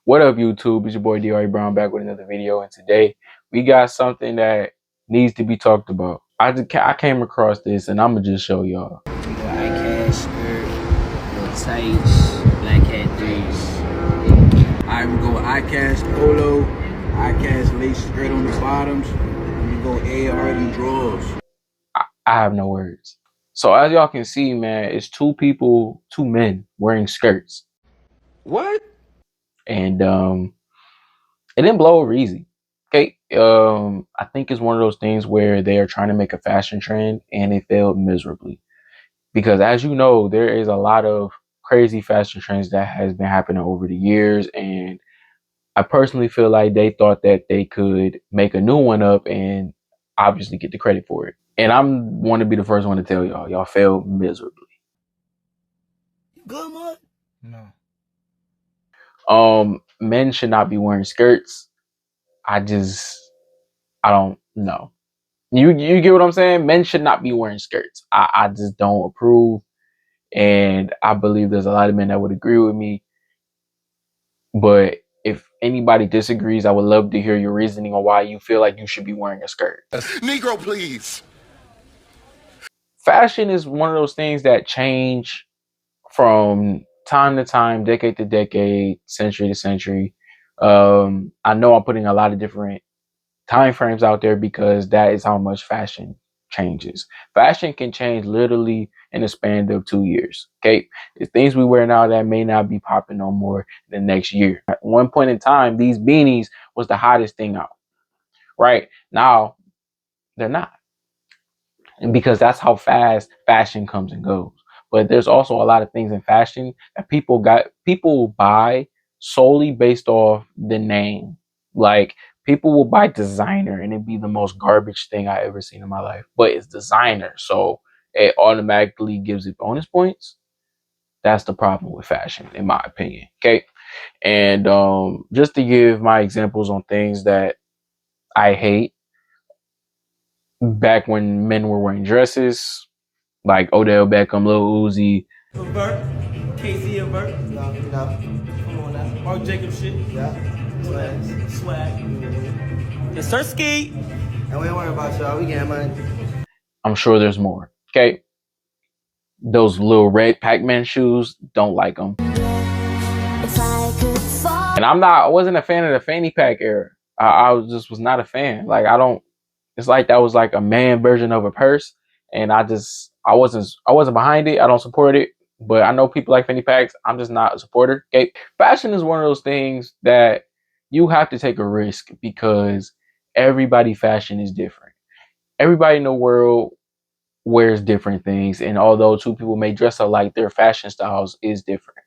What up, YouTube? It's your boy D.R.E. Brown back with another video, and today we got something that needs to be talked about. I came across this, and I'm gonna just show y'all. iCash skirt, little tights, black hat threes. Alright, we go with iCash polo, iCash lace skirt on the bottoms, and we go ARD drawers. I have no words. So as y'all can see, man, it's two men wearing skirts, What? and it didn't blow over easy. Okay, I think it's one of those things where they are trying to make a fashion trend, and it failed miserably. Because as you know, there is a lot of crazy fashion trends that has been happening over the years, and I personally feel like they thought that they could make a new one up and obviously get the credit for it. And I'm want to be the first one to tell y'all failed miserably. Good, man? No. Men should not be wearing skirts. I don't know. You get what I'm saying? Men should not be wearing skirts. I just don't approve. And I believe there's a lot of men that would agree with me. But if anybody disagrees, I would love to hear your reasoning on why you feel like you should be wearing a skirt. Negro, please. Fashion is one of those things that change from time to time, decade to decade, century to century. I know I'm putting a lot of different time frames out there because that is how much fashion changes. Fashion can change literally in the span of 2 years. Okay, the things we wear now that may not be popping no more the next year. At one point in time, these beanies was the hottest thing out. Right now, they're not, and because that's how fast fashion comes and goes. But there's also a lot of things in fashion that people buy solely based off the name. Like, people will buy designer and it'd be the most garbage thing I ever seen in my life, but it's designer, so it automatically gives it bonus points. That's the problem with fashion, in my opinion. Okay, and just to give my examples on things that I hate, back when men were wearing dresses, like Odell Beckham, Lil Uzi. Avert, KZ Avert. No. Come on now. Mark Jacob shit. Yeah. Swag. Yes, sir, ski. And we ain't worry about y'all. We getting money. I'm sure there's more. Okay. Those little red Pac-Man shoes, don't like them. And I wasn't a fan of the fanny pack era. I was not a fan. Like, it's like that was like a man version of a purse. And I wasn't behind it. I don't support it. But I know people like fanny packs. I'm just not a supporter. Okay. Fashion is one of those things that you have to take a risk because everybody's fashion is different. Everybody in the world wears different things. And although two people may dress alike, their fashion styles is different.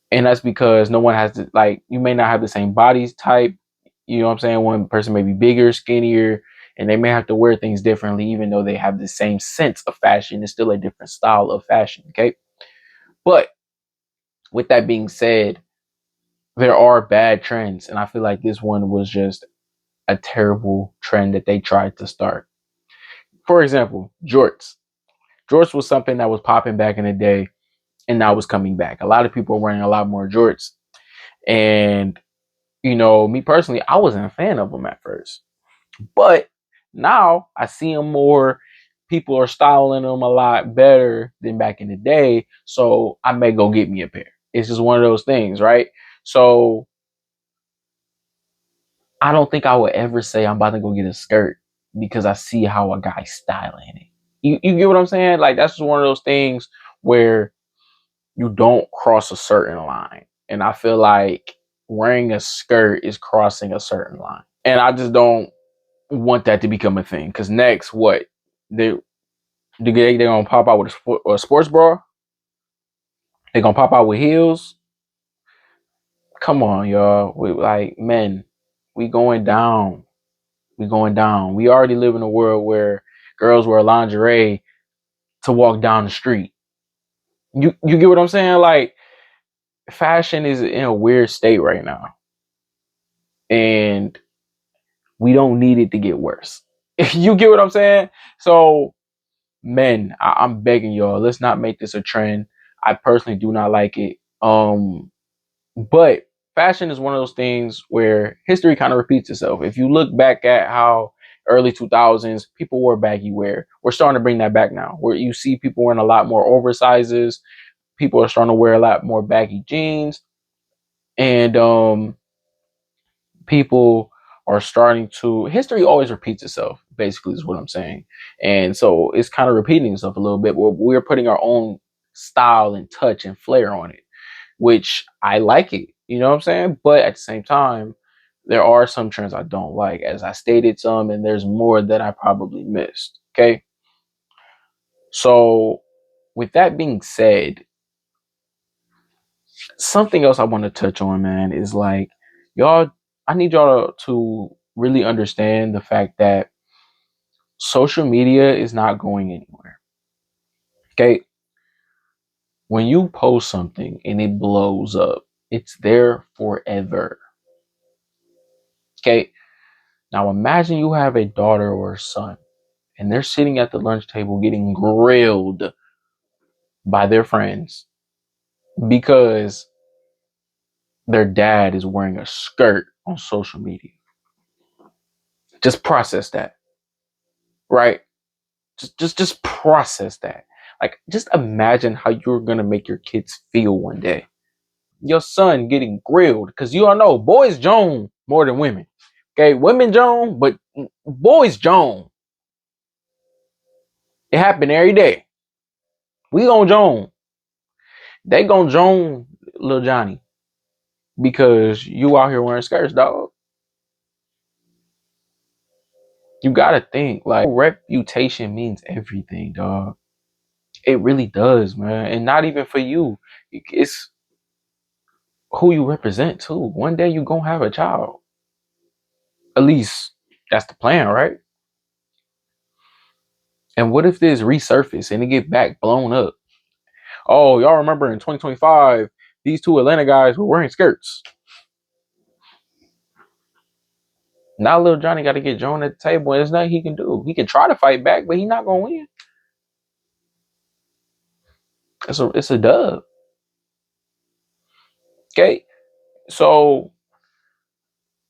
And that's because no one has to, like, you may not have the same body type. You know what I'm saying? One person may be bigger, skinnier, and they may have to wear things differently, even though they have the same sense of fashion. It's still a different style of fashion. Okay. But with that being said, there are bad trends. And I feel like this one was just a terrible trend that they tried to start. For example, jorts. Jorts was something that was popping back in the day, and now it's coming back. A lot of people are wearing a lot more jorts. And, you know, me personally, I wasn't a fan of them at first. But now I see them more. People are styling them a lot better than back in the day. So I may go get me a pair. It's just one of those things, right? So I don't think I would ever say I'm about to go get a skirt because I see how a guy's styling it. You get what I'm saying? Like, that's just one of those things where you don't cross a certain line. And I feel like wearing a skirt is crossing a certain line. And I just don't want that to become a thing. Because next, what? They're going to pop out with a sports bra? They're going to pop out with heels? Come on, y'all. Men, we going down. We going down. We already live in a world where girls wear lingerie to walk down the street. You get what I'm saying? Like, fashion is in a weird state right now. And we don't need it to get worse. You get what I'm saying? So, men, I'm begging y'all, let's not make this a trend. I personally do not like it. But fashion is one of those things where history kind of repeats itself. If you look back at how early 2000s people wore baggy wear, we're starting to bring that back now, where you see people wearing a lot more oversizes. People are starting to wear a lot more baggy jeans, and people are starting to. History always repeats itself. Basically, is what I'm saying, and so it's kind of repeating itself a little bit. We're putting our own style and touch and flair on it, which I like it. You know what I'm saying? But at the same time, there are some trends I don't like, as I stated some, and there's more that I probably missed. Okay. So, with that being said, something else I want to touch on, man, is like, y'all, I need y'all to really understand the fact that social media is not going anywhere. Okay. When you post something and it blows up, it's there forever. Okay. Now imagine you have a daughter or a son and they're sitting at the lunch table getting grilled by their friends because their dad is wearing a skirt on social media. Just process that, right? Just process that. Like, just imagine how you're gonna make your kids feel one day. Your son getting grilled, because you all know boys Joan more than women. Okay, women Joan, but boys Joan. It happen every day. We gon' Joan. They gon' Joan Lil Johnny because you out here wearing skirts, dog. You gotta think, like, reputation means everything, dog. It really does, man. And not even for you. It's who you represent too. One day you gonna have a child. At least that's the plan, right? And what if this resurface and it get back blown up? Oh, y'all remember in 2025, these two Atlanta guys were wearing skirts. Now Lil Johnny got to get Joan at the table, and there's nothing he can do. He can try to fight back, but he's not gonna win. It's a dub. Okay, so,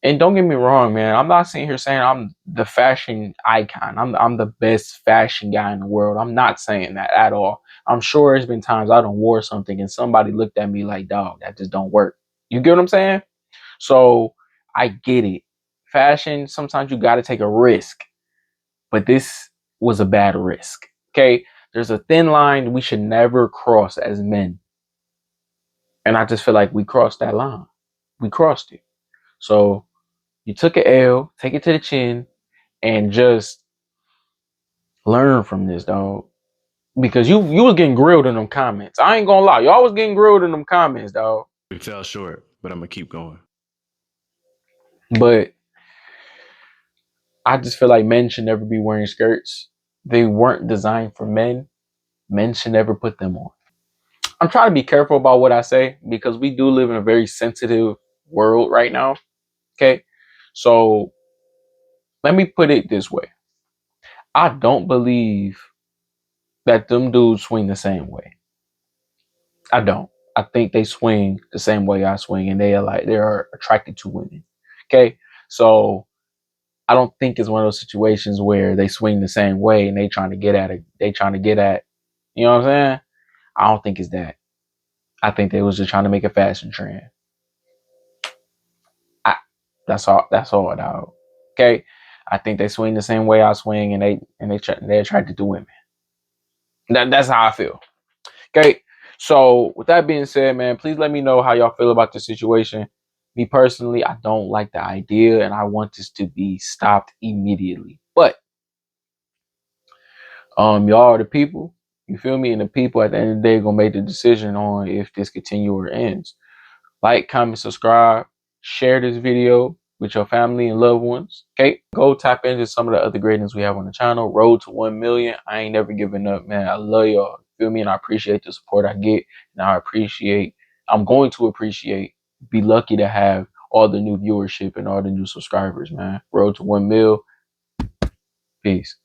and don't get me wrong, man. I'm not sitting here saying I'm the fashion icon. I'm the best fashion guy in the world. I'm not saying that at all. I'm sure there's been times I done wore something and somebody looked at me like, dog, that just don't work. You get what I'm saying? So I get it. Fashion, sometimes you got to take a risk, but this was a bad risk. Okay, there's a thin line we should never cross as men, and I just feel like we crossed that line. We crossed it. So you took an L, take it to the chin, and just learn from this, dog. Because you was getting grilled in them comments. I ain't gonna lie, y'all was getting grilled in them comments, dog. We fell short, but I'm gonna keep going. But I just feel like men should never be wearing skirts. They weren't designed for men. Men should never put them on. I'm trying to be careful about what I say because we do live in a very sensitive world right now. Okay. So let me put it this way. I don't believe that them dudes swing the same way. I don't. I think they swing the same way I swing, and they are attracted to women. Okay. So I don't think it's one of those situations where they swing the same way and they trying to get at it. They trying to get at, you know what I'm saying? I don't think it's that. I think they was just trying to make a fashion trend. That's all, dog. Okay. I think they swing the same way I swing, and they attracted to women. That's how I feel. Okay. So with that being said, man, please let me know how y'all feel about this situation. Me personally, I don't like the idea, and I want this to be stopped immediately. But y'all are the people. You feel me? And the people at the end of the day gonna make the decision on if this continue or ends. Like, comment, subscribe, share this video with your family and loved ones. Okay, go tap into some of the other greatness we have on the channel. Road to 1 million. I ain't never giving up, man. I love y'all. Feel me? And I appreciate the support I get. And I'm going to appreciate, be lucky to have all the new viewership and all the new subscribers, man. Road to 1 mil. Peace.